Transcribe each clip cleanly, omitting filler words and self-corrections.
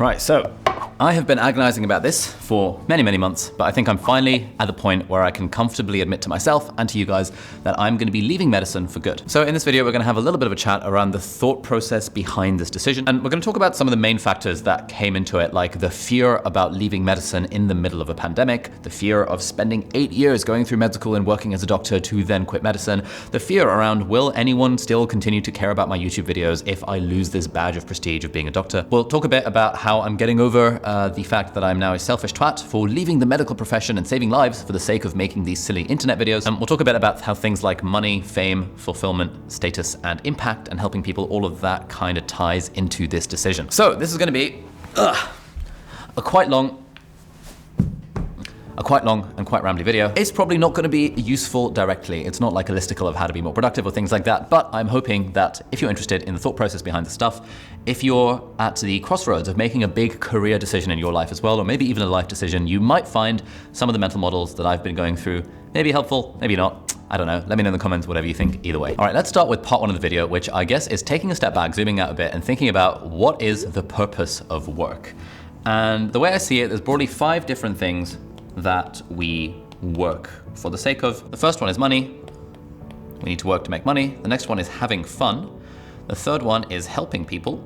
Right, so I have been agonizing about this for many, many months, but I think I'm finally at the point where I can comfortably admit to myself and to you guys that I'm gonna be leaving medicine for good. So in this video, we're gonna have a little bit of a chat around the thought process behind this decision. And we're gonna talk about some of the main factors that came into it, like the fear about leaving medicine in the middle of a pandemic, the fear of spending 8 years going through med school and working as a doctor to then quit medicine, the fear around will anyone still continue to care about my YouTube videos if I lose this badge of prestige of being a doctor. We'll talk a bit about how I'm getting over the fact that I'm now a selfish twat for leaving the medical profession and saving lives for the sake of making these silly internet videos. And we'll talk a bit about how things like money, fame, fulfillment, status, and impact and helping people, all of that kind of ties into this decision. So this is gonna be a quite long and quite rambly video. It's probably not going to be useful directly. It's not like a listicle of how to be more productive or things like that, but I'm hoping that if you're interested in the thought process behind the stuff, if you're at the crossroads of making a big career decision in your life as well, or maybe even a life decision, you might find some of the mental models that I've been going through maybe helpful, maybe not. I don't know. Let me know in the comments whatever you think either way. All right, let's start with part one of the video, which I guess is taking a step back, zooming out a bit and thinking about what is the purpose of work. And the way I see it, there's broadly 5 different things that we work for the sake of. The first one is money. We need to work to make money. The next one is having fun. The third one is helping people.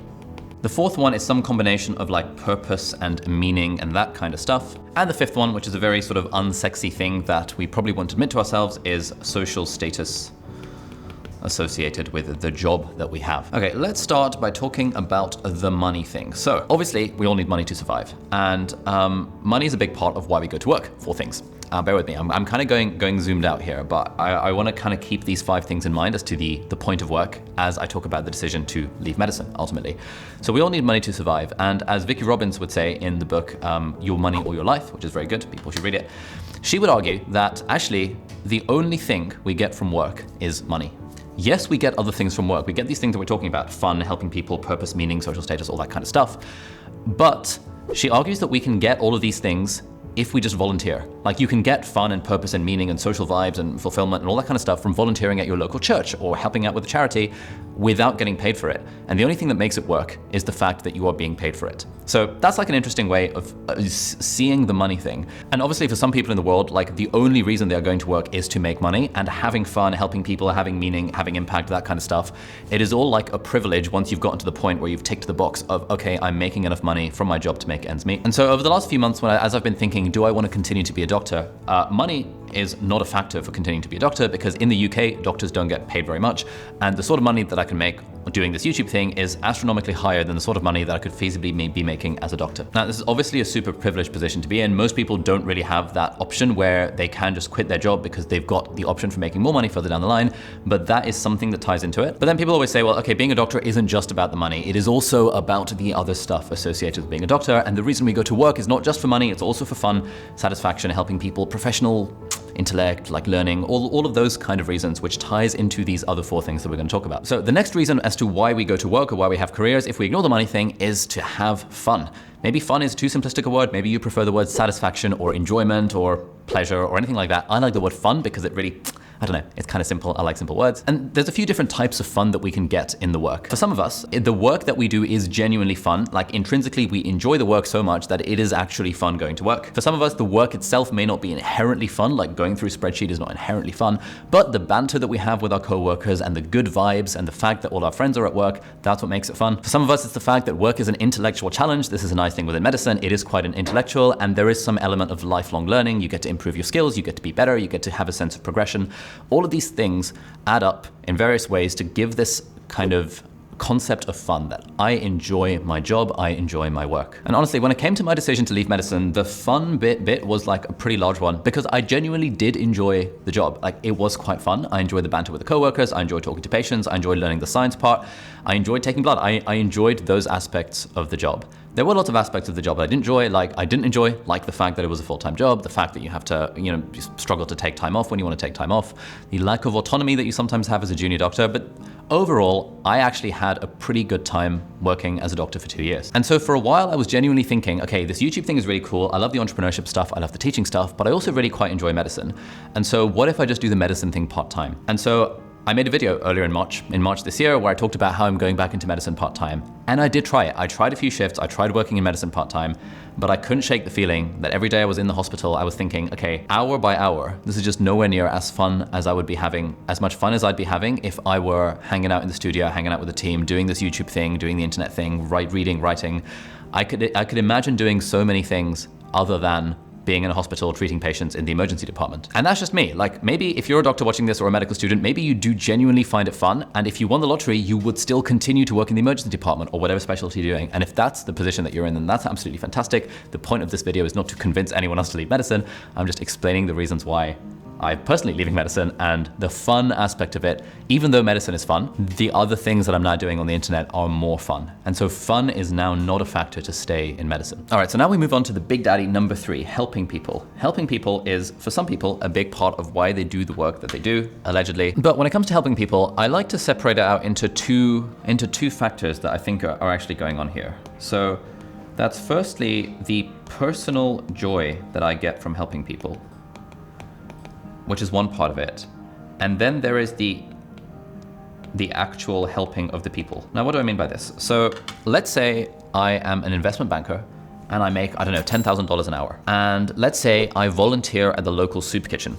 The fourth one is some combination of like purpose and meaning and that kind of stuff. And the fifth one, which is a very sort of unsexy thing that we probably won't admit to ourselves, is social status associated with the job that we have. Okay, let's start by talking about the money thing. So obviously we all need money to survive, and money is a big part of why we go to work for things. Bear with me, I'm kind of going zoomed out here, but I want to kind of keep these 5 things in mind as to the point of work as I talk about the decision to leave medicine ultimately. So we all need money to survive, and as Vicki Robbins would say in the book Your Money or Your Life, which is very good, people should read it, she would argue that actually the only thing we get from work is money. Yes, we get other things from work. We get these things that we're talking about, fun, helping people, purpose, meaning, social status, all that kind of stuff. But she argues that we can get all of these things if we just volunteer. Like you can get fun and purpose and meaning and social vibes and fulfillment and all that kind of stuff from volunteering at your local church or helping out with a charity without getting paid for it. And the only thing that makes it work is the fact that you are being paid for it. So that's like an interesting way of seeing the money thing. And obviously for some people in the world, like the only reason they are going to work is to make money, and having fun, helping people, having meaning, having impact, that kind of stuff. It is all like a privilege once you've gotten to the point where you've ticked the box of, okay, I'm making enough money from my job to make ends meet. And so over the last few months, as I've been thinking, do I want to continue to be a doctor? Money is not a factor for continuing to be a doctor, because in the UK, doctors don't get paid very much. And the sort of money that I can make doing this YouTube thing is astronomically higher than the sort of money that I could feasibly be making as a doctor. Now, this is obviously a super privileged position to be in. Most people don't really have that option where they can just quit their job because they've got the option for making more money further down the line, but that is something that ties into it. But then people always say, well, okay, being a doctor isn't just about the money. It is also about the other stuff associated with being a doctor. And the reason we go to work is not just for money, it's also for fun, satisfaction, helping people, professional intellect, like learning, all of those kind of reasons, which ties into these other 4 things that we're going to talk about. So the next reason as to why we go to work or why we have careers, if we ignore the money thing, is to have fun. Maybe fun is too simplistic a word. Maybe you prefer the word satisfaction or enjoyment or pleasure or anything like that. I like the word fun because it really, I don't know, it's kind of simple. I like simple words. And there's a few different types of fun that we can get in the work. For some of us, the work that we do is genuinely fun. Like intrinsically, we enjoy the work so much that it is actually fun going to work. For some of us, the work itself may not be inherently fun, like going through a spreadsheet is not inherently fun, but the banter that we have with our coworkers and the good vibes and the fact that all our friends are at work, that's what makes it fun. For some of us, it's the fact that work is an intellectual challenge. This is a nice thing within medicine. It is quite an intellectual, and there is some element of lifelong learning. You get to improve your skills, you get to be better, you get to have a sense of progression. All of these things add up in various ways to give this kind of concept of fun, that I enjoy my job, I enjoy my work. And honestly, when it came to my decision to leave medicine, the fun bit was like a pretty large one, because I genuinely did enjoy the job. Like it was quite fun. I enjoyed the banter with the coworkers, I enjoyed talking to patients, I enjoyed learning the science part, I enjoyed taking blood. I enjoyed those aspects of the job. There were lots of aspects of the job that I didn't enjoy, like the fact that it was a full-time job, the fact that you have to, just struggle to take time off when you want to take time off, the lack of autonomy that you sometimes have as a junior doctor. But overall, I actually had a pretty good time working as a doctor for 2 years. And so for a while, I was genuinely thinking, okay, this YouTube thing is really cool. I love the entrepreneurship stuff. I love the teaching stuff, but I also really quite enjoy medicine. And so what if I just do the medicine thing part-time? And so I made a video earlier in March this year, where I talked about how I'm going back into medicine part-time. And I did try it. I tried a few shifts, I tried working in medicine part-time, but I couldn't shake the feeling that every day I was in the hospital, I was thinking, okay, hour by hour, this is just nowhere near as fun as I would be having, as much fun as I'd be having if I were hanging out in the studio, hanging out with the team, doing this YouTube thing, doing the internet thing, reading, writing. I could imagine doing so many things other than being in a hospital treating patients in the emergency department. And that's just me. Like, maybe if you're a doctor watching this or a medical student, maybe you do genuinely find it fun. And if you won the lottery, you would still continue to work in the emergency department or whatever specialty you're doing. And if that's the position that you're in, then that's absolutely fantastic. The point of this video is not to convince anyone else to leave medicine. I'm just explaining the reasons why I'm personally leaving medicine and the fun aspect of it. Even though medicine is fun, the other things that I'm now doing on the internet are more fun. And so fun is now not a factor to stay in medicine. All right, so now we move on to the big daddy number 3, helping people. Helping people is, for some people, a big part of why they do the work that they do, allegedly. But when it comes to helping people, I like to separate it out into two factors that I think are actually going on here. So that's firstly the personal joy that I get from helping people, which is one part of it. And then there is the actual helping of the people. Now, what do I mean by this? So let's say I am an investment banker and I make, I don't know, $10,000 an hour. And let's say I volunteer at the local soup kitchen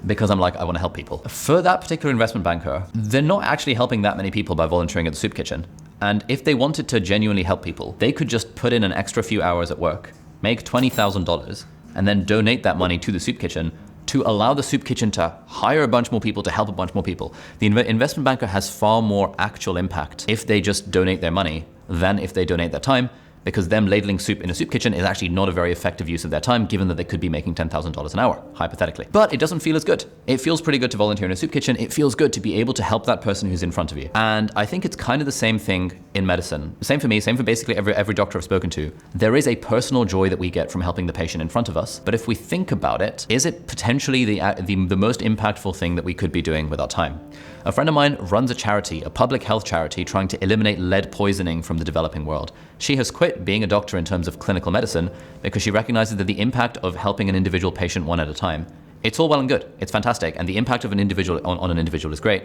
because I'm like, I want to help people. For that particular investment banker, they're not actually helping that many people by volunteering at the soup kitchen. And if they wanted to genuinely help people, they could just put in an extra few hours at work, make $20,000, and then donate that money to the soup kitchen to allow the soup kitchen to hire a bunch more people, to help a bunch more people. The investment banker has far more actual impact if they just donate their money than if they donate their time, because them ladling soup in a soup kitchen is actually not a very effective use of their time, given that they could be making $10,000 an hour, hypothetically. But it doesn't feel as good. It feels pretty good to volunteer in a soup kitchen. It feels good to be able to help that person who's in front of you. And I think it's kind of the same thing in medicine. Same for me, same for basically every doctor I've spoken to. There is a personal joy that we get from helping the patient in front of us. But if we think about it, is it potentially the most impactful thing that we could be doing with our time? A friend of mine runs a charity, a public health charity, trying to eliminate lead poisoning from the developing world. She has quit being a doctor in terms of clinical medicine because she recognizes that the impact of helping an individual patient one at a time, it's all well and good, it's fantastic, and the impact of an individual on an individual is great.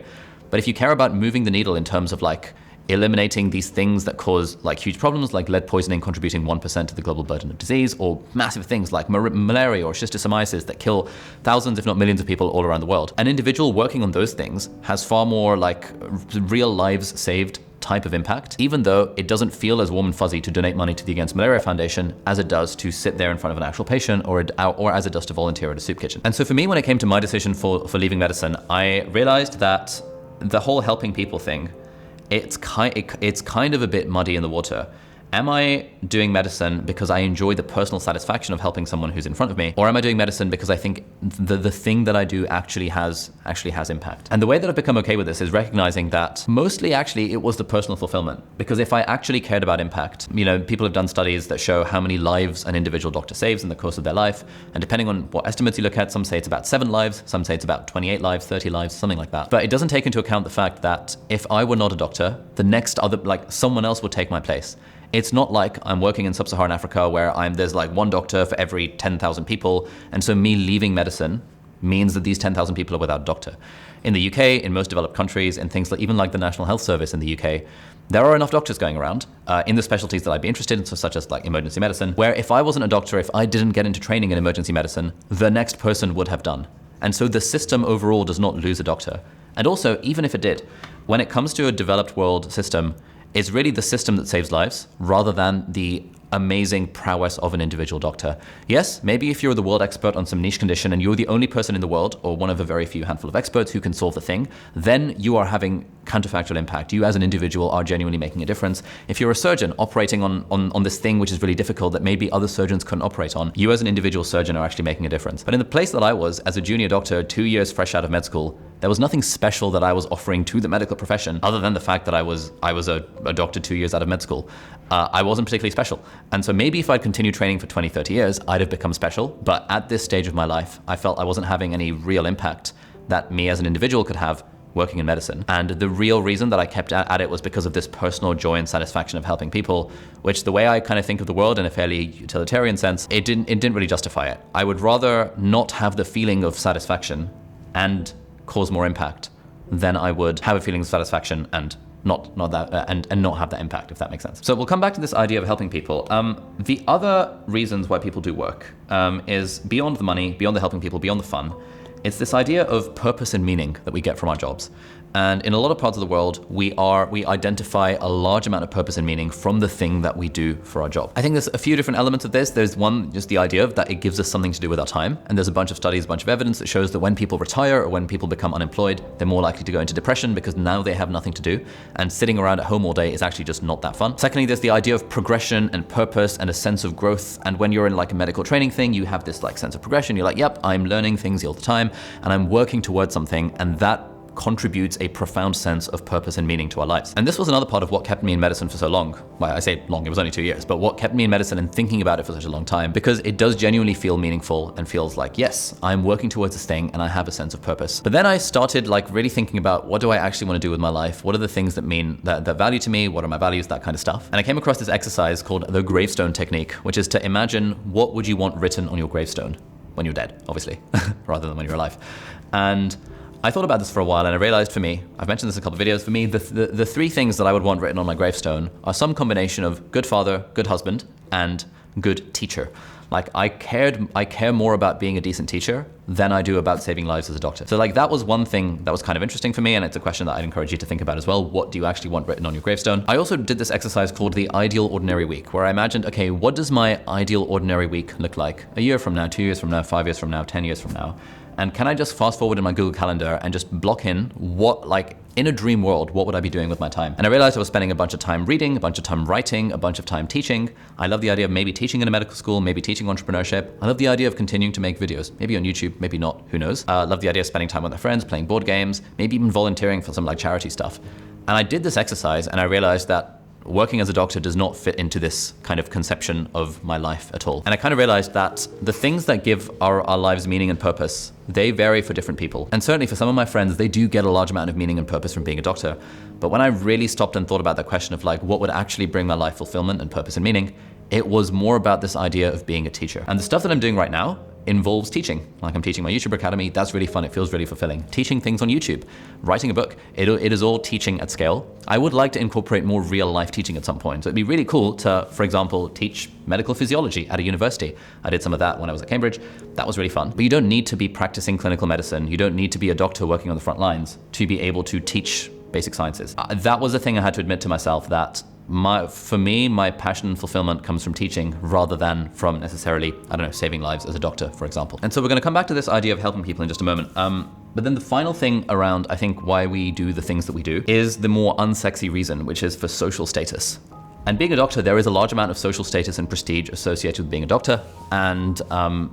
But if you care about moving the needle in terms of like eliminating these things that cause like huge problems, like lead poisoning contributing 1% to the global burden of disease, or massive things like malaria or schistosomiasis that kill thousands, if not millions of people all around the world. An individual working on those things has far more like real lives saved type of impact, even though it doesn't feel as warm and fuzzy to donate money to the Against Malaria Foundation as it does to sit there in front of an actual patient or as it does to volunteer at a soup kitchen. And so for me, when it came to my decision for leaving medicine, I realized that the whole helping people thing, it's kind of a bit muddy in the water. Am I doing medicine because I enjoy the personal satisfaction of helping someone who's in front of me? Or am I doing medicine because I think the thing that I do actually has impact? And the way that I've become okay with this is recognizing that mostly actually it was the personal fulfillment. Because if I actually cared about impact, you know, people have done studies that show how many lives an individual doctor saves in the course of their life. And depending on what estimates you look at, some say it's about 7 lives, some say it's about 28 lives, 30 lives, something like that. But it doesn't take into account the fact that if I were not a doctor, someone else would take my place. It's not like I'm working in sub-Saharan Africa where there's like one doctor for every 10,000 people. And so me leaving medicine means that these 10,000 people are without a doctor. In the UK, in most developed countries, and things like even like the National Health Service in the UK, there are enough doctors going around in the specialties that I'd be interested in, such as like emergency medicine, where if I wasn't a doctor, if I didn't get into training in emergency medicine, the next person would have done. And so the system overall does not lose a doctor. And also, even if it did, when it comes to a developed world system, it's really the system that saves lives rather than the amazing prowess of an individual doctor. Yes, maybe if you're the world expert on some niche condition and you're the only person in the world or one of a very few handful of experts who can solve the thing, then you are having counterfactual impact. You as an individual are genuinely making a difference. If you're a surgeon operating on this thing which is really difficult that maybe other surgeons couldn't operate on, you as an individual surgeon are actually making a difference. But in the place that I was as a junior doctor, 2 years fresh out of med school, there was nothing special that I was offering to the medical profession other than the fact that I was a doctor 2 years out of med school. I wasn't particularly special. And so maybe if I'd continued training for 20, 30 years, I'd have become special. But at this stage of my life, I felt I wasn't having any real impact that me as an individual could have working in medicine. And the real reason that I kept at it was because of this personal joy and satisfaction of helping people, which the way I kind of think of the world in a fairly utilitarian sense, it didn't really justify it. I would rather not have the feeling of satisfaction and cause more impact then I would have a feeling of satisfaction and not have that impact, if that makes sense. So we'll come back to this idea of helping people. The other reasons why people do work is beyond the money, beyond the helping people, beyond the fun. It's this idea of purpose and meaning that we get from our jobs. And in a lot of parts of the world, we identify a large amount of purpose and meaning from the thing that we do for our job. I think there's a few different elements of this. There's one, just the idea of that it gives us something to do with our time. And there's a bunch of studies, a bunch of evidence that shows that when people retire or when people become unemployed, they're more likely to go into depression because now they have nothing to do. And sitting around at home all day is actually just not that fun. Secondly, there's the idea of progression and purpose and a sense of growth. And when you're in like a medical training thing, you have this like sense of progression. You're like, yep, I'm learning things all the time and I'm working towards something, and that contributes a profound sense of purpose and meaning to our lives. And this was another part of what kept me in medicine for so long. Well, I say long, it was only 2 years, but what kept me in medicine and thinking about it for such a long time, because it does genuinely feel meaningful and feels like, yes, I'm working towards this thing and I have a sense of purpose. But then I started like really thinking about, what do I actually want to do with my life? What are the things that mean that value to me? What are my values? That kind of stuff. And I came across this exercise called the gravestone technique, which is to imagine what would you want written on your gravestone when you're dead, obviously, rather than when you're alive. And I thought about this for a while, and I realized for me, I've mentioned this in a couple of videos, for me, the three things that I would want written on my gravestone are some combination of good father, good husband, and good teacher. Like I care more about being a decent teacher than I do about saving lives as a doctor. So like that was one thing that was kind of interesting for me, and it's a question that I'd encourage you to think about as well. What do you actually want written on your gravestone? I also did this exercise called the ideal ordinary week, where I imagined, okay, what does my ideal ordinary week look like a year from now, 2 years from now, 5 years from now, 10 years from now? And can I just fast forward in my Google Calendar and just block in what, like in a dream world, what would I be doing with my time? And I realized I was spending a bunch of time reading, a bunch of time writing, a bunch of time teaching. I love the idea of maybe teaching in a medical school, maybe teaching entrepreneurship. I love the idea of continuing to make videos, maybe on YouTube, maybe not, who knows? I love the idea of spending time with my friends, playing board games, maybe even volunteering for some like charity stuff. And I did this exercise and I realized that working as a doctor does not fit into this kind of conception of my life at all. And I kind of realized that the things that give our lives meaning and purpose, they vary for different people. And certainly for some of my friends, they do get a large amount of meaning and purpose from being a doctor. But when I really stopped and thought about the question of like, what would actually bring my life fulfillment and purpose and meaning, it was more about this idea of being a teacher. And the stuff that I'm doing right now involves teaching. Like I'm teaching my YouTube Academy, that's really fun, it feels really fulfilling. Teaching things on YouTube, writing a book, it is all teaching at scale. I would like to incorporate more real life teaching at some point. So it'd be really cool to, for example, teach medical physiology at a university. I did some of that when I was at Cambridge. That was really fun. But you don't need to be practicing clinical medicine. You don't need to be a doctor working on the front lines to be able to teach basic sciences. That was a thing I had to admit to myself, that for me, my passion and fulfillment comes from teaching rather than from necessarily, I don't know, saving lives as a doctor, for example. And so we're gonna come back to this idea of helping people in just a moment. But then the final thing around, I think, why we do the things that we do is the more unsexy reason, which is for social status. And being a doctor, there is a large amount of social status and prestige associated with being a doctor. And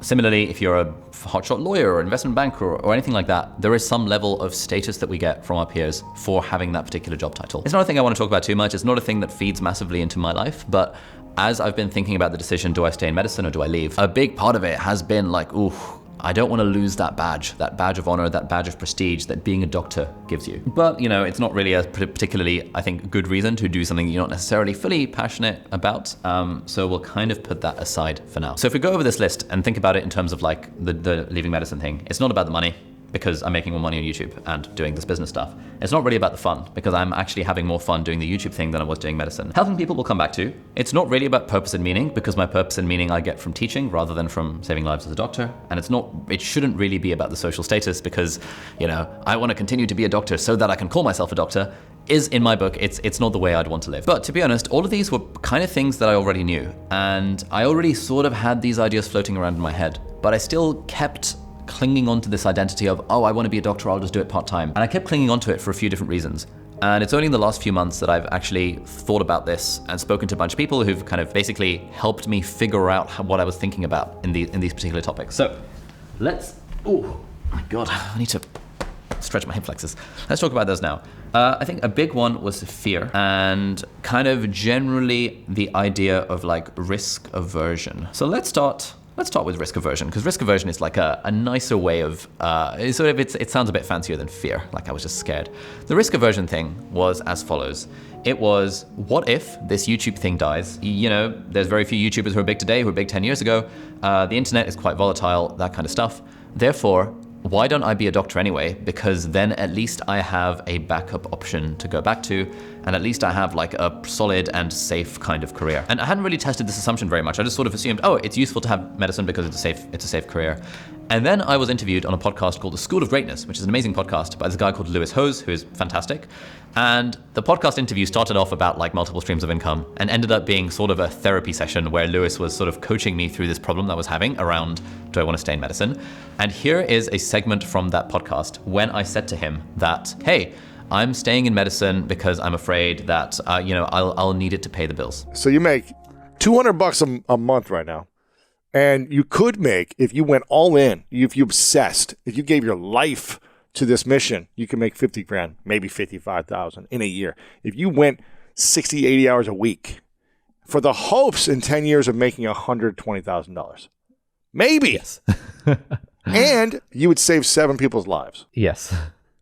similarly, if you're a hotshot lawyer or investment banker or anything like that, there is some level of status that we get from our peers for having that particular job title. It's not a thing I want to talk about too much. It's not a thing that feeds massively into my life, but as I've been thinking about the decision, do I stay in medicine or do I leave? A big part of it has been like, ooh, I don't want to lose that badge of honor, that badge of prestige that being a doctor gives you. But, you know, it's not really a particularly, I think, good reason to do something you're not necessarily fully passionate about. So we'll kind of put that aside for now. So if we go over this list and think about it in terms of like the leaving medicine thing, it's not about the money, because I'm making more money on YouTube and doing this business stuff. It's not really about the fun, because I'm actually having more fun doing the YouTube thing than I was doing medicine. Helping people will come back to. It's not really about purpose and meaning, because my purpose and meaning I get from teaching rather than from saving lives as a doctor. And it shouldn't really be about the social status, because, you know, I want to continue to be a doctor so that I can call myself a doctor. Is in my book, it's not the way I'd want to live. But to be honest, all of these were kind of things that I already knew. And I already sort of had these ideas floating around in my head, but I still kept clinging on to this identity of, oh, I want to be a doctor, I'll just do it part-time. And I kept clinging onto it for a few different reasons. And it's only in the last few months that I've actually thought about this and spoken to a bunch of people who've kind of basically helped me figure out what I was thinking about in these particular topics. So oh my God, I need to stretch my hip flexors. Let's talk about those now. I think a big one was fear, and kind of generally the idea of like risk aversion. So let's start with risk aversion, because risk aversion is like a nicer way of, it sounds a bit fancier than fear, like I was just scared. The risk aversion thing was as follows. It was, what if this YouTube thing dies? You know, there's very few YouTubers who are big today, who were big 10 years ago. The internet is quite volatile, that kind of stuff. Therefore, why don't I be a doctor anyway? Because then at least I have a backup option to go back to, and at least I have like a solid and safe kind of career. And I hadn't really tested this assumption very much. I just sort of assumed, oh, it's useful to have medicine because it's a safe career. And then I was interviewed on a podcast called The School of Greatness, which is an amazing podcast by this guy called Lewis Hose, who is fantastic. And the podcast interview started off about like multiple streams of income and ended up being sort of a therapy session where Lewis was sort of coaching me through this problem that I was having around, do I want to stay in medicine? And here is a segment from that podcast when I said to him that, hey, I'm staying in medicine because I'm afraid that, I'll need it to pay the bills. So you make $200 a month right now. And you could make, if you went all in, if you obsessed, if you gave your life to this mission, you can make 50 grand, maybe 55,000 in a year. If you went 60, 80 hours a week for the hopes in 10 years of making $120,000, maybe. Yes. And you would save 7 people's lives. Yes.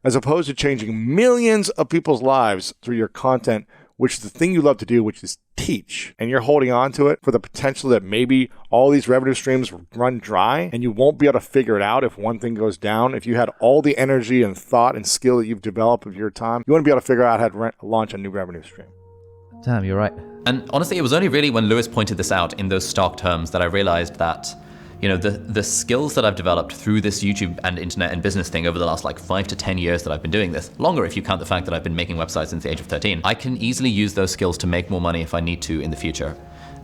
As opposed to changing millions of people's lives through your content, which is the thing you love to do, which is teach. And you're holding on to it for the potential that maybe all these revenue streams run dry and you won't be able to figure it out if one thing goes down. If you had all the energy and thought and skill that you've developed with your time, you want to be able to figure out how to launch a new revenue stream. Damn, you're right. And honestly, it was only really when Lewis pointed this out in those stark terms that I realized that the skills that I've developed through this YouTube and internet and business thing over the last like 5 to 10 years that I've been doing this, longer if you count the fact that I've been making websites since the age of 13, I can easily use those skills to make more money if I need to in the future.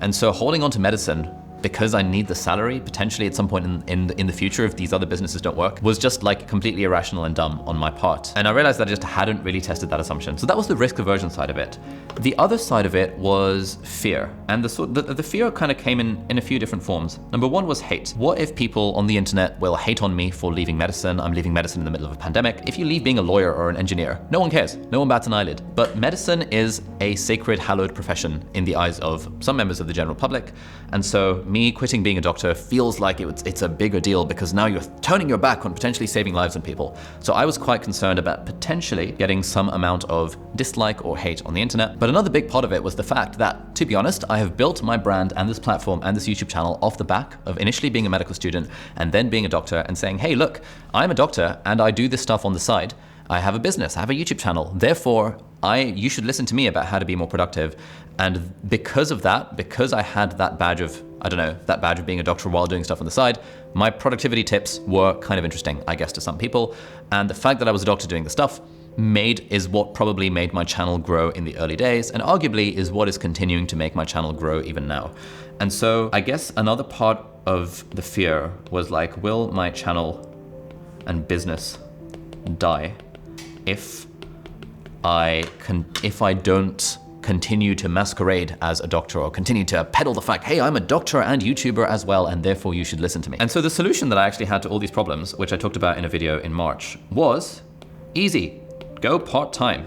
And so holding on to medicine because I need the salary potentially at some point in the future if these other businesses don't work was just like completely irrational and dumb on my part. And I realized that I just hadn't really tested that assumption. So that was the risk aversion side of it. The other side of it was fear. And the fear kind of came in a few different forms. Number one was hate. What if people on the internet will hate on me for leaving medicine? I'm leaving medicine in the middle of a pandemic. If you leave being a lawyer or an engineer, no one cares. No one bats an eyelid. But medicine is a sacred, hallowed profession in the eyes of some members of the general public. And so me quitting being a doctor feels like it's a bigger deal because now you're turning your back on potentially saving lives and people. So I was quite concerned about potentially getting some amount of dislike or hate on the internet. But another big part of it was the fact that, to be honest, I have built my brand and this platform and this YouTube channel off the back of initially being a medical student and then being a doctor and saying, hey, look, I'm a doctor and I do this stuff on the side. I have a business, I have a YouTube channel. Therefore, you should listen to me about how to be more productive. And because of that, because I had that badge of being a doctor while doing stuff on the side, my productivity tips were kind of interesting, I guess, to some people. And the fact that I was a doctor doing the stuff is what probably made my channel grow in the early days, and arguably is what is continuing to make my channel grow even now. And so I guess another part of the fear was like, will my channel and business die if I don't continue to masquerade as a doctor or continue to peddle the fact, hey, I'm a doctor and YouTuber as well, and therefore you should listen to me. And so the solution that I actually had to all these problems, which I talked about in a video in March, was easy. Go part-time.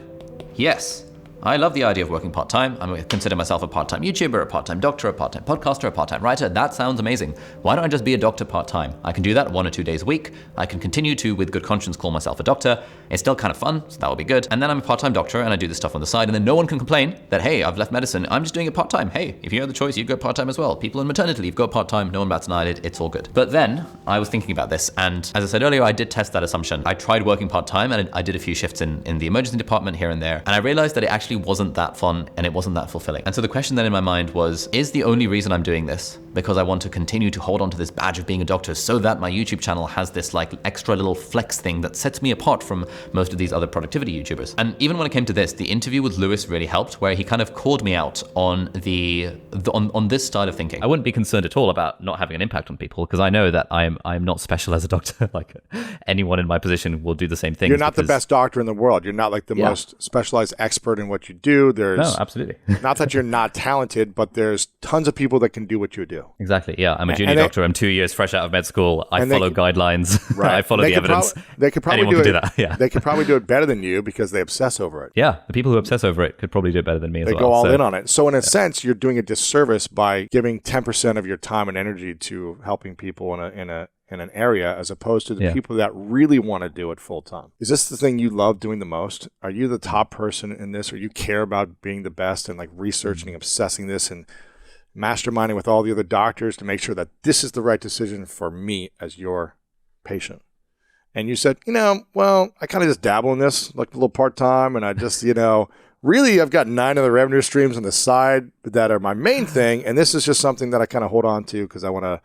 Yes, I love the idea of working part-time. I consider myself a part-time YouTuber, a part-time doctor, a part-time podcaster, a part-time writer. That sounds amazing. Why don't I just be a doctor part-time? I can do that 1 or 2 days a week. I can continue to, with good conscience, call myself a doctor. It's still kind of fun, so that will be good. And then I'm a part-time doctor and I do this stuff on the side, and then no one can complain that, hey, I've left medicine. I'm just doing it part-time. Hey, if you had the choice, you'd go part-time as well. People in maternity leave go part-time. No one bats an eyelid. It's all good. But then I was thinking about this, and as I said earlier, I did test that assumption. I tried working part-time and I did a few shifts in the emergency department here and there, and I realized that it actually wasn't that fun and it wasn't that fulfilling. And so the question then in my mind was, is the only reason I'm doing this because I want to continue to hold on to this badge of being a doctor so that my YouTube channel has this like extra little flex thing that sets me apart from most of these other productivity YouTubers? And even when it came to this, the interview with Lewis really helped, where he kind of called me out on on this style of thinking. I wouldn't be concerned at all about not having an impact on people because I know that I'm not special as a doctor. Like anyone in my position will do the same thing. You're not the best doctor in the world. You're not like the most specialized expert in what you do. No, absolutely. Not that you're not talented, but there's tons of people that can do what you do. Exactly. Yeah, I'm a junior doctor. I'm 2 years fresh out of med school. I follow guidelines. Right. I follow the evidence. They could probably do that. Yeah. They could probably do it better than you because they obsess over it. Yeah, the people who obsess over it could probably do it better than me as well. They go all in on it. So in a sense, you're doing a disservice by giving 10% of your time and energy to helping people in an area as opposed to the people that really want to do it full time. Is this the thing you love doing the most? Are you the top person in this, or you care about being the best and like researching, obsessing this and masterminding with all the other doctors to make sure that this is the right decision for me as your patient? and you said, well, I kind of just dabble in this like a little part-time, and I just, really I've got 9 other revenue streams on the side that are my main thing, and this is just something that I kind of hold on to because I want to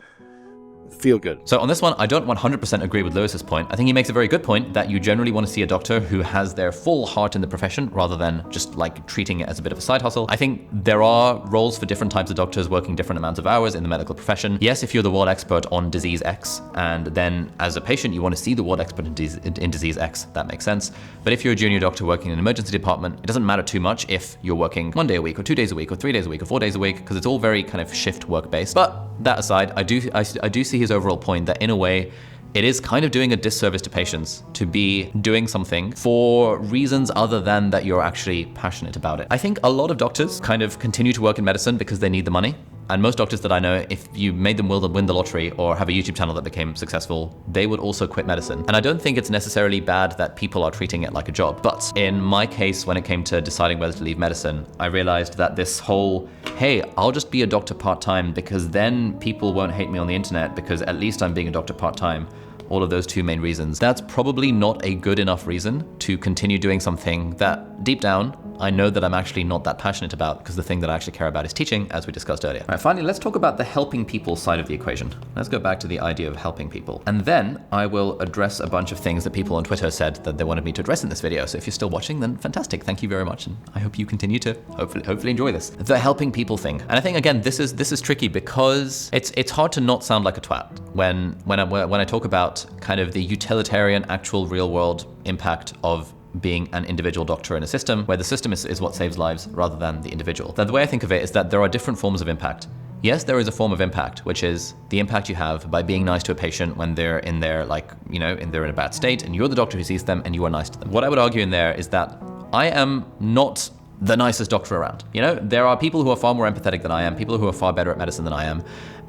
feel good. So on this one, I don't 100% agree with Lewis's point. I think he makes a very good point that you generally want to see a doctor who has their full heart in the profession rather than just like treating it as a bit of a side hustle. I think there are roles for different types of doctors working different amounts of hours in the medical profession. Yes, if you're the world expert on disease X, and then as a patient, you want to see the world expert in disease X, that makes sense. But if you're a junior doctor working in an emergency department, it doesn't matter too much if you're working 1 day a week or 2 days a week or 3 days a week or 4 days a week, because it's all very kind of shift work based. But that aside, I do see his overall point that in a way, it is kind of doing a disservice to patients to be doing something for reasons other than that you're actually passionate about it. I think a lot of doctors kind of continue to work in medicine because they need the money. And most doctors that I know, if you made them win the lottery or have a YouTube channel that became successful, they would also quit medicine. And I don't think it's necessarily bad that people are treating it like a job. But in my case, when it came to deciding whether to leave medicine, I realized that this whole, hey, I'll just be a doctor part-time because then people won't hate me on the internet because at least I'm being a doctor part-time. All of those 2 main reasons. That's probably not a good enough reason to continue doing something that deep down, I know that I'm actually not that passionate about because the thing that I actually care about is teaching, as we discussed earlier. All right, finally, let's talk about the helping people side of the equation. Let's go back to the idea of helping people. And then I will address a bunch of things that people on Twitter said that they wanted me to address in this video. So if you're still watching, then fantastic. Thank you very much. And I hope you continue to hopefully enjoy this. The helping people thing. And I think, again, this is tricky because it's hard to not sound like a twat when I talk about kind of the utilitarian, actual real world impact of being an individual doctor in a system where the system is what saves lives rather than the individual. The way I think of it is that there are different forms of impact. Yes, there is a form of impact, which is the impact you have by being nice to a patient when they're in their they're in a bad state and you're the doctor who sees them and you are nice to them. What I would argue in there is that I am not the nicest doctor around. There are people who are far more empathetic than I am, people who are far better at medicine than I am.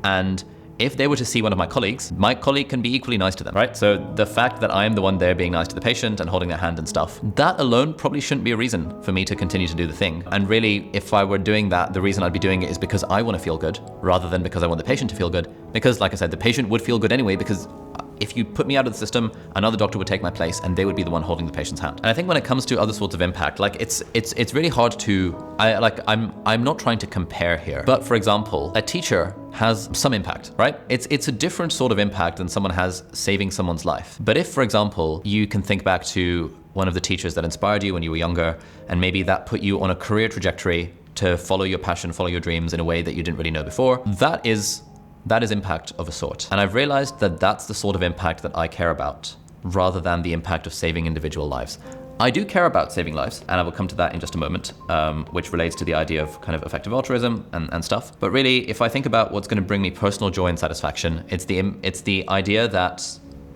And if they were to see one of my colleague can be equally nice to them, right? So the fact that I am the one there being nice to the patient and holding their hand and stuff, that alone probably shouldn't be a reason for me to continue to do the thing. And really, if I were doing that, the reason I'd be doing it is because I want to feel good rather than because I want the patient to feel good. Because like I said, the patient would feel good anyway because if you put me out of the system, another doctor would take my place and they would be the one holding the patient's hand. And I think when it comes to other sorts of impact, like it's really hard to, I'm not trying to compare here, but for example, a teacher has some impact, right? It's a different sort of impact than someone has saving someone's life. But if, for example, you can think back to one of the teachers that inspired you when you were younger, and maybe that put you on a career trajectory to follow your passion, follow your dreams in a way that you didn't really know before, that is impact of a sort. And I've realized that that's the sort of impact that I care about, rather than the impact of saving individual lives. I do care about saving lives, and I will come to that in just a moment, which relates to the idea of kind of effective altruism and stuff. But really, if I think about what's going to bring me personal joy and satisfaction, it's the idea that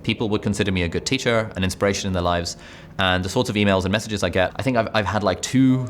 people would consider me a good teacher, an inspiration in their lives, and the sorts of emails and messages I get. I think I've had like 2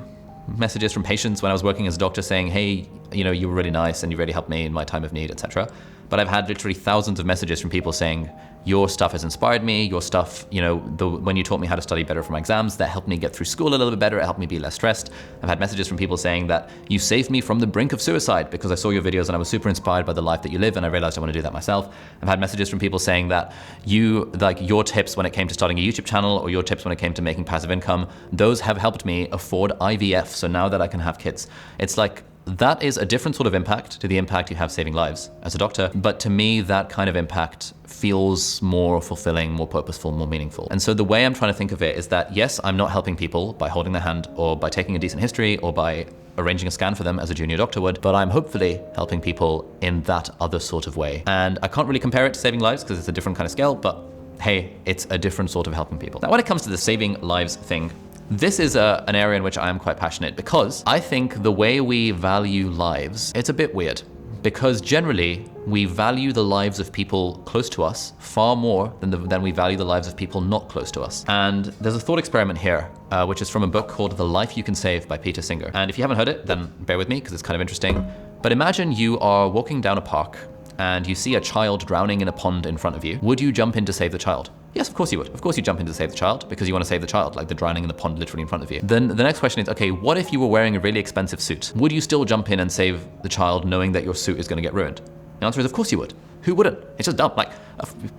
messages from patients when I was working as a doctor saying, hey, you were really nice and you really helped me in my time of need, etc. But I've had literally thousands of messages from people saying, your stuff has inspired me, your stuff, when you taught me how to study better for my exams, that helped me get through school a little bit better, it helped me be less stressed. I've had messages from people saying that you saved me from the brink of suicide because I saw your videos and I was super inspired by the life that you live and I realized I want to do that myself. I've had messages from people saying that your tips when it came to starting a YouTube channel or your tips when it came to making passive income, those have helped me afford IVF, so now that I can have kids. It's like, that is a different sort of impact to the impact you have saving lives as a doctor. But to me, that kind of impact feels more fulfilling, more purposeful, more meaningful. And so the way I'm trying to think of it is that, yes, I'm not helping people by holding their hand or by taking a decent history or by arranging a scan for them as a junior doctor would, but I'm hopefully helping people in that other sort of way. And I can't really compare it to saving lives because it's a different kind of scale, but hey, it's a different sort of helping people. Now, when it comes to the saving lives thing, this is an area in which I am quite passionate because I think the way we value lives, it's a bit weird because generally we value the lives of people close to us far more than we value the lives of people not close to us. And there's a thought experiment here, which is from a book called The Life You Can Save by Peter Singer. And if you haven't heard it, then bear with me because it's kind of interesting. But imagine you are walking down a park and you see a child drowning in a pond in front of you. Would you jump in to save the child? Yes, of course you would. Of course you jump in to save the child because you want to save the child, like they're drowning in the pond literally in front of you. Then the next question is, okay, what if you were wearing a really expensive suit? Would you still jump in and save the child knowing that your suit is going to get ruined? The answer is, of course you would. Who wouldn't? It's just dumb. Like,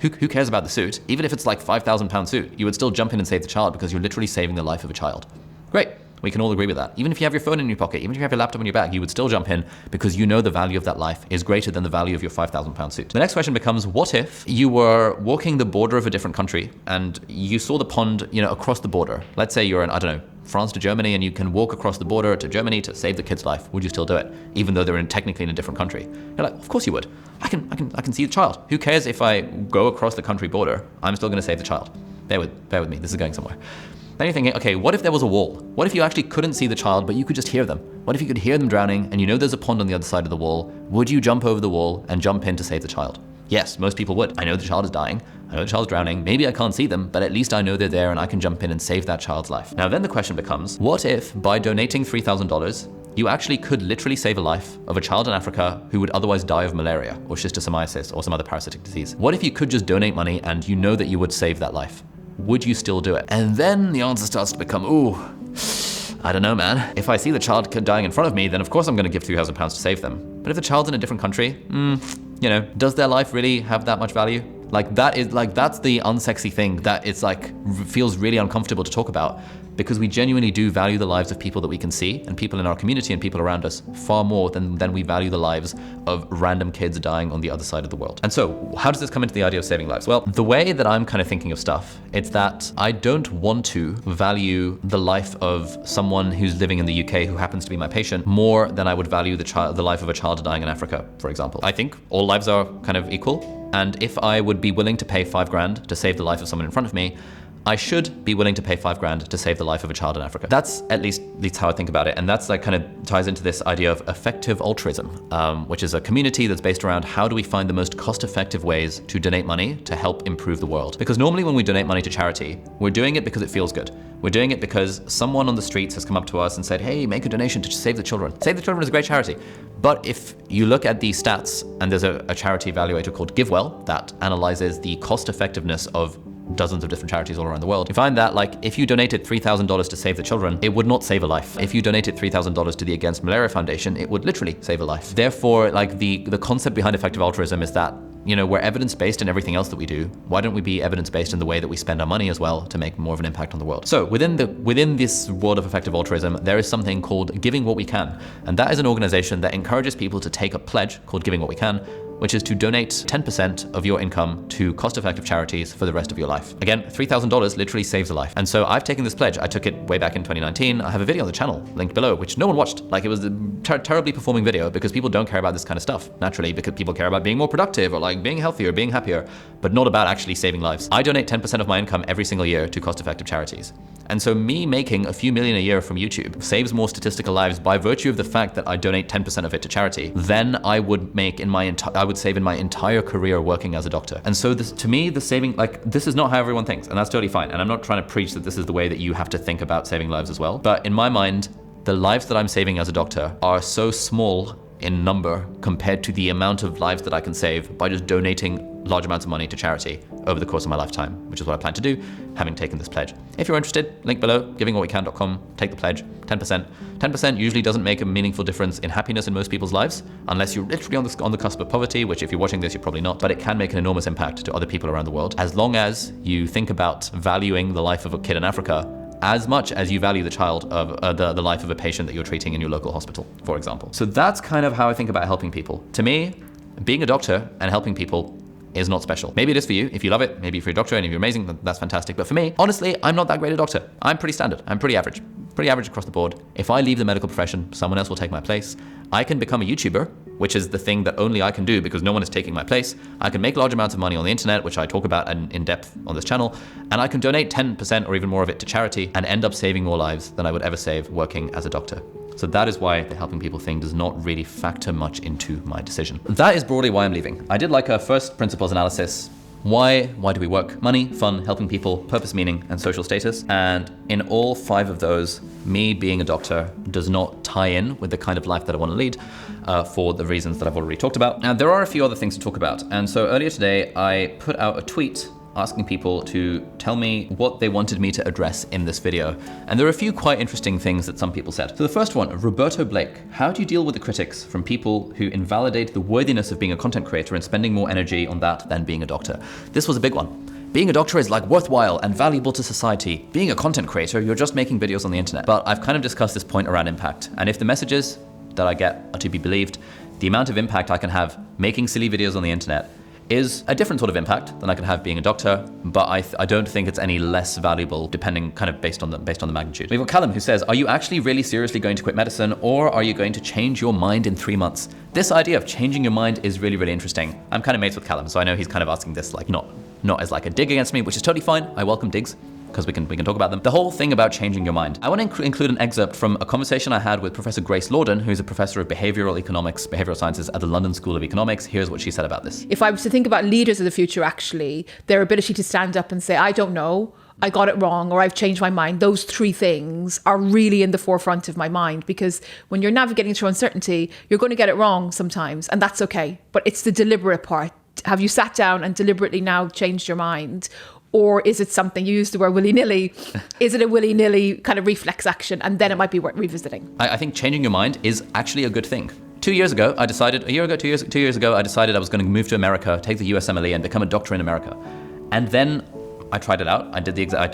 who cares about the suit? Even if it's like £5,000 suit, you would still jump in and save the child because you're literally saving the life of a child. Great. We can all agree with that. Even if you have your phone in your pocket, even if you have your laptop in your bag, you would still jump in because you know the value of that life is greater than the value of your £5,000 suit. The next question becomes, what if you were walking the border of a different country and you saw the pond, across the border? Let's say you're in, I don't know, France to Germany, and you can walk across the border to Germany to save the kid's life. Would you still do it, even though they're technically in a different country? You're like, of course you would. I can see the child. Who cares if I go across the country border? I'm still going to save the child. Bear with me. This is going somewhere. Then you're thinking, okay, what if there was a wall? What if you actually couldn't see the child, but you could just hear them? What if you could hear them drowning, and there's a pond on the other side of the wall? Would you jump over the wall and jump in to save the child? Yes, most people would. I know the child is dying. I know the child's drowning. Maybe I can't see them, but at least I know they're there and I can jump in and save that child's life. Now then the question becomes, what if by donating $3,000, you actually could literally save a life of a child in Africa who would otherwise die of malaria or schistosomiasis or some other parasitic disease? What if you could just donate money and you know that you would save that life? Would you still do it? And then the answer starts to become, I don't know, man. If I see the child dying in front of me, then of course I'm going to give £3,000 to save them. But if the child's in a different country, does their life really have that much value? That's the unsexy thing that it's feels really uncomfortable to talk about, because we genuinely do value the lives of people that we can see and people in our community and people around us far more than we value the lives of random kids dying on the other side of the world. And so how does this come into the idea of saving lives? Well, the way that I'm kind of thinking of stuff, it's that I don't want to value the life of someone who's living in the UK who happens to be my patient more than I would value the life of a child dying in Africa, for example. I think all lives are kind of equal. And if I would be willing to pay $5,000 to save the life of someone in front of me, I should be willing to pay $5,000 to save the life of a child in Africa. That's at least how I think about it. And that's kind of ties into this idea of effective altruism, which is a community that's based around how do we find the most cost-effective ways to donate money to help improve the world. Because normally when we donate money to charity, we're doing it because it feels good. We're doing it because someone on the streets has come up to us and said, hey, make a donation to save the children. Save the Children is a great charity. But if you look at the stats, and there's a charity evaluator called GiveWell that analyzes the cost effectiveness of dozens of different charities all around the world, you find that if you donated $3,000 to save the children, it would not save a life. If you donated $3,000 to the Against Malaria Foundation, it would literally save a life. Therefore, the concept behind effective altruism is that, we're evidence-based in everything else that we do. Why don't we be evidence-based in the way that we spend our money as well to make more of an impact on the world? So within this world of effective altruism, there is something called Giving What We Can. And that is an organization that encourages people to take a pledge called Giving What We Can, which is to donate 10% of your income to cost-effective charities for the rest of your life. Again, $3,000 literally saves a life. And so I've taken this pledge. I took it way back in 2019. I have a video on the channel linked below, which no one watched. It was a terribly performing video because people don't care about this kind of stuff, naturally, because people care about being more productive or being healthier, being happier, but not about actually saving lives. I donate 10% of my income every single year to cost-effective charities. And so me making a few million a year from YouTube saves more statistical lives by virtue of the fact that I donate 10% of it to charity than I would make I would save in my entire career working as a doctor. And so to me, the saving, this is not how everyone thinks, and that's totally fine. And I'm not trying to preach that this is the way that you have to think about saving lives as well. But in my mind, the lives that I'm saving as a doctor are so small in number compared to the amount of lives that I can save by just donating large amounts of money to charity over the course of my lifetime, which is what I plan to do, having taken this pledge. If you're interested, link below, givingwhatwecan.com, take the pledge, 10%. 10% usually doesn't make a meaningful difference in happiness in most people's lives, unless you're literally on the cusp of poverty, which if you're watching this, you're probably not, but it can make an enormous impact to other people around the world, as long as you think about valuing the life of a kid in Africa as much as you value the child of the life of a patient that you're treating in your local hospital, for example. So that's kind of how I think about helping people. To me, being a doctor and helping people is not special. Maybe it is for you. If you love it, maybe if you're a doctor and if you're amazing, that's fantastic. But for me, honestly, I'm not that great a doctor. I'm pretty standard. I'm pretty average across the board. If I leave the medical profession, someone else will take my place. I can become a YouTuber, which is the thing that only I can do because no one is taking my place. I can make large amounts of money on the internet, which I talk about in depth on this channel, and I can donate 10% or even more of it to charity and end up saving more lives than I would ever save working as a doctor. So that is why the helping people thing does not really factor much into my decision. That is broadly why I'm leaving. I did a first principles analysis. Why do we work? Money, fun, helping people, purpose, meaning, and social status. And in all 5 of those, me being a doctor does not tie in with the kind of life that I want to lead for the reasons that I've already talked about. Now, there are a few other things to talk about. And so earlier today, I put out a tweet asking people to tell me what they wanted me to address in this video. And there are a few quite interesting things that some people said. So the first one, Roberto Blake. How do you deal with the critics from people who invalidate the worthiness of being a content creator and spending more energy on that than being a doctor? This was a big one. Being a doctor is like worthwhile and valuable to society. Being a content creator, you're just making videos on the internet. But I've kind of discussed this point around impact. And if the messages that I get are to be believed, the amount of impact I can have making silly videos on the internet is a different sort of impact than I can have being a doctor, but I don't think it's any less valuable depending kind of based on the magnitude. We've got Callum who says, are you actually really seriously going to quit medicine, or are you going to change your mind in 3 months? This idea of changing your mind is really, really interesting. I'm kind of mates with Callum, so I know he's kind of asking this like not as like a dig against me, which is totally fine. I welcome digs, because we can talk about them. The whole thing about changing your mind. I want to include an excerpt from a conversation I had with Professor Grace Lorden, who's a professor of behavioral economics, behavioral sciences at the London School of Economics. Here's what she said about this. If I was to think about leaders of the future, actually, their ability to stand up and say, I don't know, I got it wrong, or I've changed my mind, those 3 things are really in the forefront of my mind, because when you're navigating through uncertainty, you're going to get it wrong sometimes, and that's okay. But it's the deliberate part. Have you sat down and deliberately now changed your mind? Or is it something, you used the word willy-nilly, is it a willy-nilly kind of reflex action? And then it might be worth revisiting. I think changing your mind is actually a good thing. 2 years ago, I decided, 2 years ago, I decided I was going to move to America, take the USMLE and become a doctor in America. And then I tried it out. I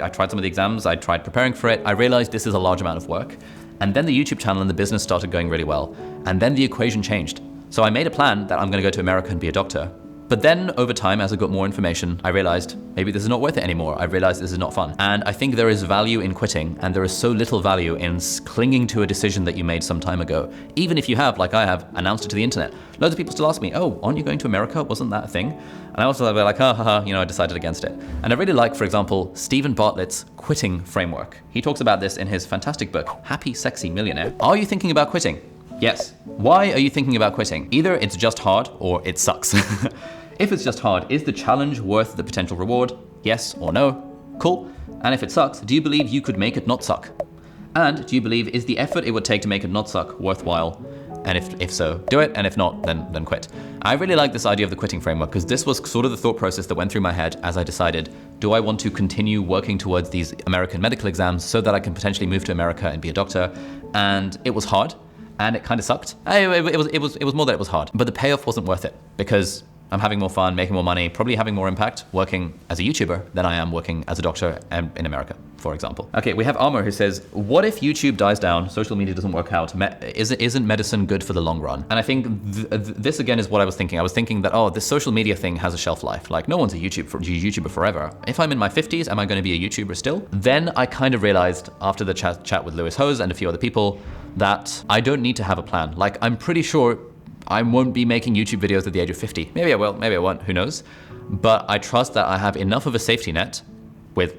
tried some of the exams. I tried preparing for it. I realized this is a large amount of work. And then the YouTube channel and the business started going really well. And then the equation changed. So I made a plan that I'm going to go to America and be a doctor. But then over time, as I got more information, I realized maybe this is not worth it anymore. I realized this is not fun. And I think there is value in quitting, and there is so little value in clinging to a decision that you made some time ago. Even if you have, like I have, announced it to the internet. Loads of people still ask me, oh, aren't you going to America? Wasn't that a thing? And I also like, I decided against it. And I really like, for example, Stephen Bartlett's quitting framework. He talks about this in his fantastic book, Happy, Sexy Millionaire. Are you thinking about quitting? Yes. Why are you thinking about quitting? Either it's just hard or it sucks. If it's just hard, is the challenge worth the potential reward? Yes or no? Cool. And if it sucks, do you believe you could make it not suck? And do you believe is the effort it would take to make it not suck worthwhile? And if so, do it, and if not, then quit. I really like this idea of the quitting framework, because this was sort of the thought process that went through my head as I decided, do I want to continue working towards these American medical exams so that I can potentially move to America and be a doctor? And it was hard, and it kind of sucked. It was more that it was hard, but the payoff wasn't worth it, because I'm having more fun, making more money, probably having more impact working as a YouTuber than I am working as a doctor in America, for example. Okay, we have Armor who says, what if YouTube dies down, social media doesn't work out, isn't medicine good for the long run? And I think this again is what I was thinking. I was thinking that, oh, this social media thing has a shelf life. Like no one's a YouTuber forever. If I'm in my 50s, am I going to be a YouTuber still? Then I kind of realized after the chat with Lewis Hose and a few other people that I don't need to have a plan. Like I'm pretty sure I won't be making YouTube videos at the age of 50. Maybe I will, maybe I won't, who knows? But I trust that I have enough of a safety net with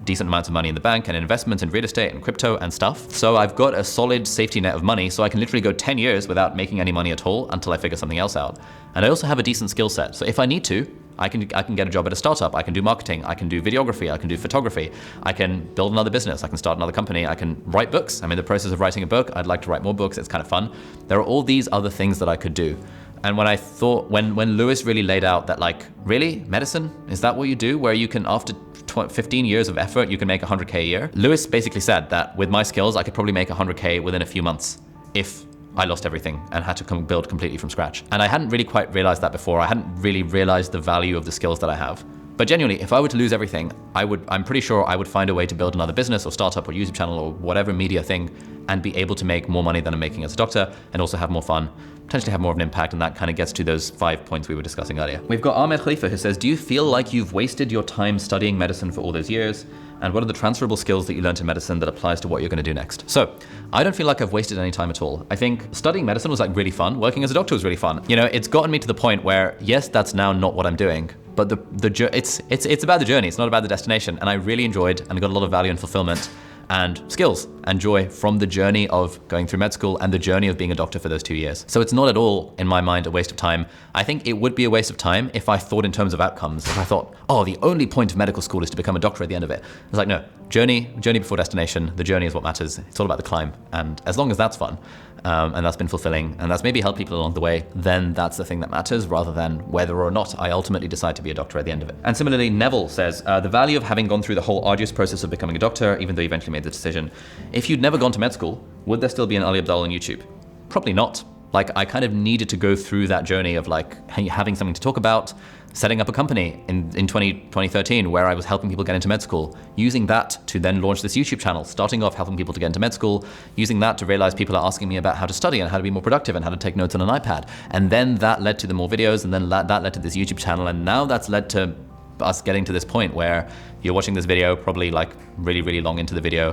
decent amounts of money in the bank and investments in real estate and crypto and stuff. So I've got a solid safety net of money, so I can literally go 10 years without making any money at all until I figure something else out. And I also have a decent skill set. So if I need to, I can get a job at a startup, I can do marketing, I can do videography, I can do photography, I can build another business, I can start another company, I can write books. I'm in the process of writing a book. I'd like to write more books, it's kind of fun. There are all these other things that I could do. And when I thought, when Lewis really laid out that like, really, medicine, is that what you do? Where you can, after 15 years of effort, you can make 100K a year? Lewis basically said that with my skills, I could probably make 100K within a few months if I lost everything and had to build completely from scratch. And I hadn't really quite realized that before. I hadn't really realized the value of the skills that I have. But genuinely, if I were to lose everything, I'm pretty sure I would find a way to build another business or startup or YouTube channel or whatever media thing and be able to make more money than I'm making as a doctor and also have more fun, potentially have more of an impact, and that kind of gets to those 5 points we were discussing earlier. We've got Ahmed Khalifa who says, do you feel like you've wasted your time studying medicine for all those years? And what are the transferable skills that you learned in medicine that applies to what you're going to do next? So I don't feel like I've wasted any time at all. I think studying medicine was like really fun. Working as a doctor was really fun. You know, it's gotten me to the point where, yes, that's now not what I'm doing, but it's about the journey. It's not about the destination. And I really enjoyed and got a lot of value and fulfillment and skills and joy from the journey of going through med school and the journey of being a doctor for those 2 years. So it's not at all, in my mind, a waste of time. I think it would be a waste of time if I thought in terms of outcomes. If I thought, oh, the only point of medical school is to become a doctor at the end of it. It's like, no, journey before destination. The journey is what matters. It's all about the climb. And as long as that's fun, and that's been fulfilling, and that's maybe helped people along the way, then that's the thing that matters, rather than whether or not I ultimately decide to be a doctor at the end of it. And similarly, Neville says, the value of having gone through the whole arduous process of becoming a doctor, even though you eventually made the decision. If you'd never gone to med school, would there still be an Ali Abdaal on YouTube? Probably not. Like, I kind of needed to go through that journey of like having something to talk about, setting up a company in 2013 where I was helping people get into med school, using that to then launch this YouTube channel, starting off helping people to get into med school, using that to realize people are asking me about how to study and how to be more productive and how to take notes on an iPad. And then that led to the more videos, and then that led to this YouTube channel, and now that's led to us getting to this point where you're watching this video, probably like really, really long into the video.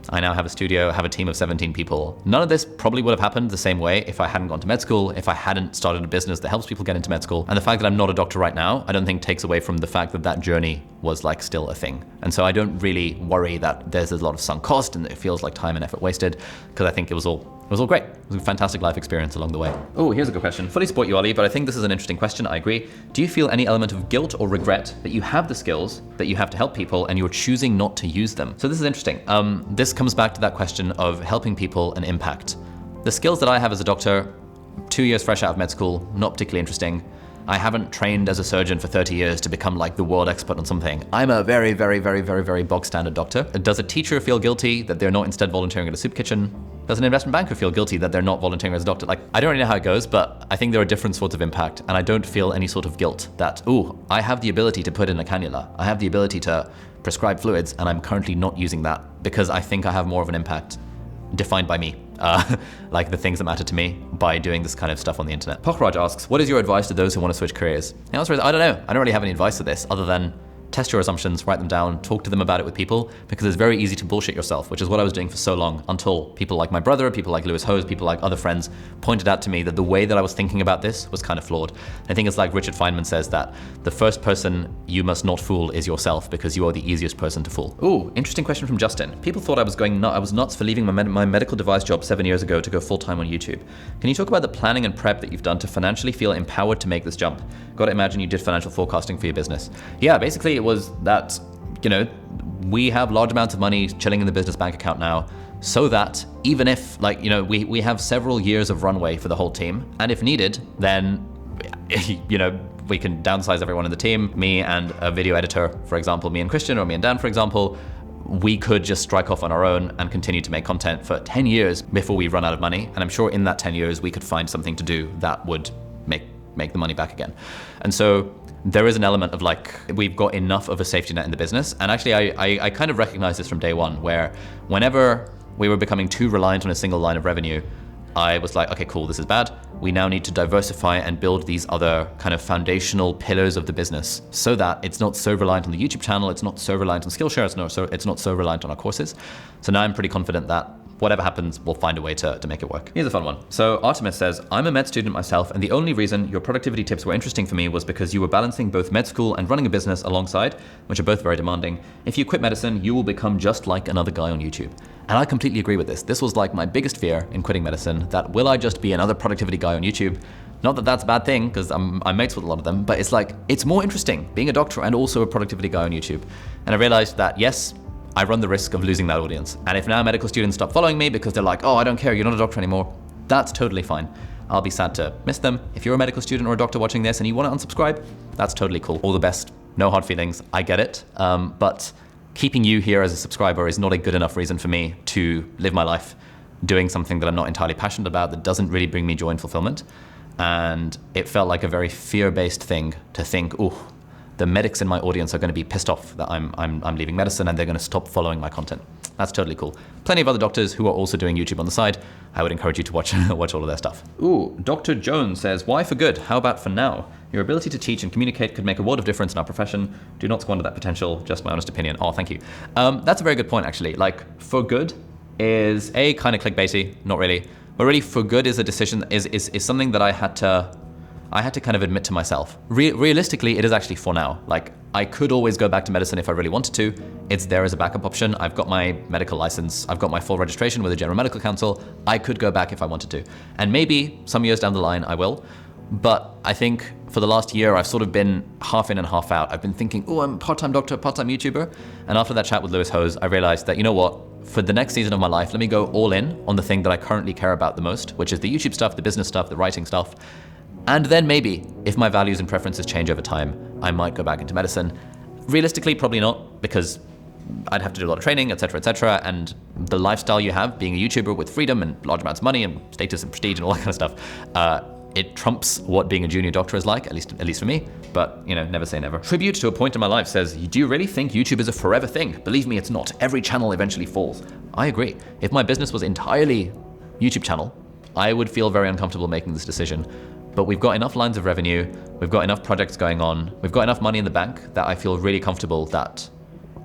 I now have a studio, have a team of 17 people. None of this probably would have happened the same way if I hadn't gone to med school, if I hadn't started a business that helps people get into med school. And the fact that I'm not a doctor right now, I don't think takes away from the fact that that journey was like still a thing. And so I don't really worry that there's a lot of sunk cost and it feels like time and effort wasted, because I think it was all great. It was a fantastic life experience along the way. Oh, here's a good question. Fully support you, Ali, but I think this is an interesting question. I agree. Do you feel any element of guilt or regret that you have the skills that you have to help people and you're choosing not to use them? So this is interesting. This comes back to that question of helping people and impact. The skills that I have as a doctor, 2 years fresh out of med school, not particularly interesting. I haven't trained as a surgeon for 30 years to become like the world expert on something. I'm a very, very, very, very, very bog standard doctor. Does a teacher feel guilty that they're not instead volunteering at a soup kitchen? Does an investment banker feel guilty that they're not volunteering as a doctor? Like, I don't really know how it goes, but I think there are different sorts of impact, and I don't feel any sort of guilt that, ooh, I have the ability to put in a cannula. I have the ability to prescribe fluids, and I'm currently not using that because I think I have more of an impact defined by me. Like the things that matter to me by doing this kind of stuff on the internet. Pochraj asks, what is your advice to those who want to switch careers? The answer is, I don't know. I don't really have any advice to this other than test your assumptions, write them down, talk to them about it with people, because it's very easy to bullshit yourself, which is what I was doing for so long until people like my brother, people like Lewis Hose, people like other friends pointed out to me that the way that I was thinking about this was kind of flawed. I think it's like Richard Feynman says that the first person you must not fool is yourself, because you are the easiest person to fool. Ooh, interesting question from Justin. People thought I was nuts for leaving my medical device job 7 years ago to go full-time on YouTube. Can you talk about the planning and prep that you've done to financially feel empowered to make this jump? Gotta imagine you did financial forecasting for your business. Yeah, basically it was that, you know, we have large amounts of money chilling in the business bank account now, so that even if, like, you know, we have several years of runway for the whole team, and if needed, then, you know, we can downsize everyone in the team, me and a video editor, for example, me and Christian, or me and Dan, for example, we could just strike off on our own and continue to make content for 10 years before we run out of money. And I'm sure in that 10 years, we could find something to do that would make the money back again. And so there is an element of like, we've got enough of a safety net in the business. And actually, I kind of recognized this from day one, where whenever we were becoming too reliant on a single line of revenue, I was like, okay, cool, this is bad. We now need to diversify and build these other kind of foundational pillars of the business so that it's not so reliant on the YouTube channel, it's not so reliant on Skillshare, it's not so reliant on our courses. So now I'm pretty confident that whatever happens, we'll find a way to make it work. Here's a fun one. So Artemis says, I'm a med student myself, and the only reason your productivity tips were interesting for me was because you were balancing both med school and running a business alongside, which are both very demanding. If you quit medicine, you will become just like another guy on YouTube. And I completely agree with this. This was like my biggest fear in quitting medicine, that will I just be another productivity guy on YouTube? Not that that's a bad thing, because I'm mates with a lot of them, but it's like, it's more interesting being a doctor and also a productivity guy on YouTube. And I realized that, yes, I run the risk of losing that audience. And if now medical students stop following me because they're like, oh, I don't care, you're not a doctor anymore, that's totally fine. I'll be sad to miss them. If you're a medical student or a doctor watching this and you want to unsubscribe, that's totally cool. All the best. No hard feelings. I get it. But keeping you here as a subscriber is not a good enough reason for me to live my life doing something that I'm not entirely passionate about, that doesn't really bring me joy and fulfillment. And it felt like a very fear-based thing to think, oh, the medics in my audience are going to be pissed off that I'm leaving medicine and they're going to stop following my content. That's totally cool. Plenty of other doctors who are also doing YouTube on the side. I would encourage you to watch all of their stuff. Ooh, Dr. Jones says, why for good? How about for now? Your ability to teach and communicate could make a world of difference in our profession. Do not squander that potential. Just my honest opinion. Oh, thank you. That's a very good point, actually. Like, for good is kind of clickbaity, not really. But really, for good is a decision, is something that I had to kind of admit to myself. Realistically, it is actually for now. Like, I could always go back to medicine if I really wanted to. It's there as a backup option. I've got my medical license. I've got my full registration with the General Medical Council. I could go back if I wanted to. And maybe some years down the line, I will. But I think for the last year, I've sort of been half in and half out. I've been thinking, oh, I'm a part-time doctor, part-time YouTuber. And after that chat with Lewis Hose, I realized that, you know what? For the next season of my life, let me go all in on the thing that I currently care about the most, which is the YouTube stuff, the business stuff, the writing stuff. And then maybe, if my values and preferences change over time, I might go back into medicine. Realistically, probably not, because I'd have to do a lot of training, etc., and the lifestyle you have being a YouTuber with freedom and large amounts of money and status and prestige and all that kind of stuff, it trumps what being a junior doctor is like, at least for me. But, you know, never say never. Tribute to a point in my life says, do you really think YouTube is a forever thing? Believe me, it's not. Every channel eventually falls. I agree. If my business was entirely YouTube channel, I would feel very uncomfortable making this decision. But we've got enough lines of revenue, we've got enough projects going on, we've got enough money in the bank that I feel really comfortable that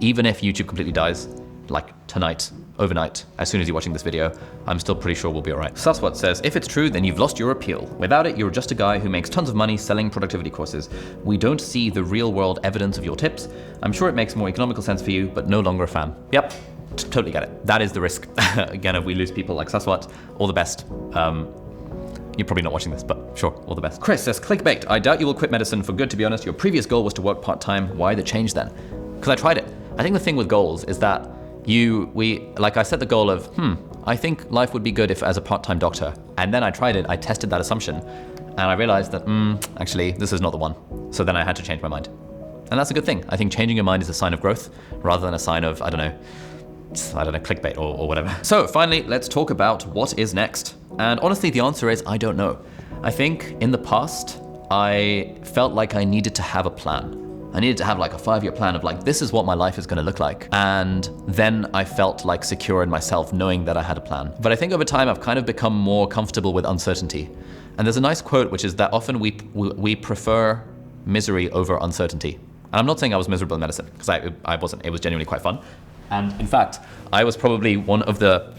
even if YouTube completely dies, like tonight, overnight, as soon as you're watching this video, I'm still pretty sure we'll be all right. Saswat says, if it's true, then you've lost your appeal. Without it, you're just a guy who makes tons of money selling productivity courses. We don't see the real world evidence of your tips. I'm sure it makes more economical sense for you, but no longer a fan. Yep, totally get it. That is the risk. Again, if we lose people like Saswat, all the best. You're probably not watching this, but sure, all the best. Chris says, clickbait. I doubt you will quit medicine for good, to be honest. Your previous goal was to work part-time. Why the change then? Because I tried it. I think the thing with goals is that like I set the goal of, I think life would be good if as a part-time doctor. And then I tried it, I tested that assumption, and I realized that, actually, this is not the one. So then I had to change my mind. And that's a good thing. I think changing your mind is a sign of growth rather than a sign of, I don't know, clickbait or whatever. So finally, let's talk about what is next. And honestly, the answer is, I don't know. I think in the past, I felt like I needed to have a plan. I needed to have like a 5-year plan of like, this is what my life is gonna look like. And then I felt like secure in myself knowing that I had a plan. But I think over time, I've kind of become more comfortable with uncertainty. And there's a nice quote, which is that often we prefer misery over uncertainty. And I'm not saying I was miserable in medicine, because I wasn't. It was genuinely quite fun. And in fact, I was probably one of the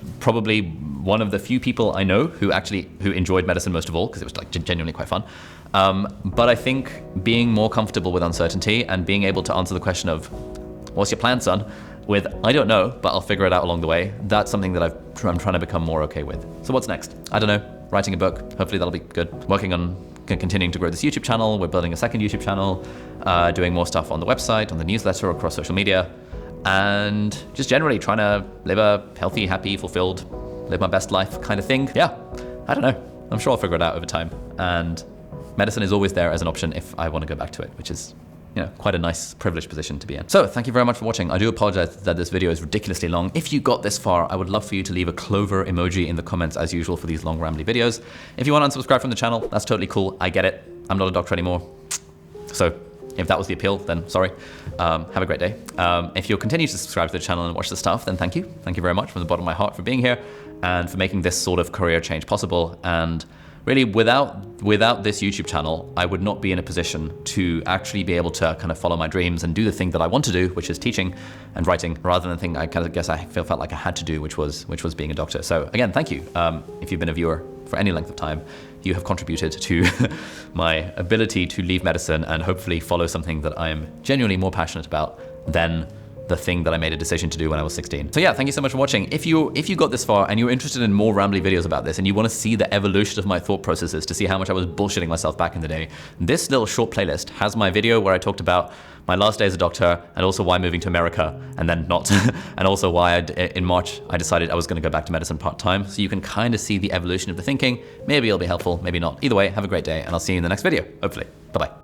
few people I know who enjoyed medicine most of all, because it was like genuinely quite fun. But I think being more comfortable with uncertainty and being able to answer the question of, what's your plan, son? With, I don't know, but I'll figure it out along the way. That's something that I'm trying to become more okay with. So what's next? I don't know. Writing a book. Hopefully that'll be good. Working on continuing to grow this YouTube channel. We're building a second YouTube channel, doing more stuff on the website, on the newsletter, across social media. And just generally trying to live a healthy, happy, fulfilled, live my best life kind of thing. Yeah, I don't know. I'm sure I'll figure it out over time. And medicine is always there as an option if I want to go back to it, which is, you know, quite a nice privileged position to be in. So thank you very much for watching. I do apologize that this video is ridiculously long. If you got this far, I would love for you to leave a clover emoji in the comments as usual for these long rambly videos. If you want to unsubscribe from the channel, that's totally cool. I get it. I'm not a doctor anymore. So if that was the appeal, then sorry. Have a great day. If you'll continue to subscribe to the channel and watch the stuff, then thank you. Thank you very much from the bottom of my heart for being here and for making this sort of career change possible. And really, without this YouTube channel, I would not be in a position to actually be able to kind of follow my dreams and do the thing that I want to do, which is teaching and writing, rather than the thing I kind of guess I felt like I had to do, which was being a doctor. So again, thank you. If you've been a viewer for any length of time, you have contributed to my ability to leave medicine and hopefully follow something that I am genuinely more passionate about than the thing that I made a decision to do when I was 16. So yeah, thank you so much for watching. If you got this far and you're interested in more rambly videos about this and you want to see the evolution of my thought processes to see how much I was bullshitting myself back in the day, this little short playlist has my video where I talked about my last day as a doctor and also why moving to America and then not, and also why in March I decided I was going to go back to medicine part-time. So you can kind of see the evolution of the thinking. Maybe it'll be helpful, maybe not. Either way, have a great day and I'll see you in the next video, hopefully. Bye-bye.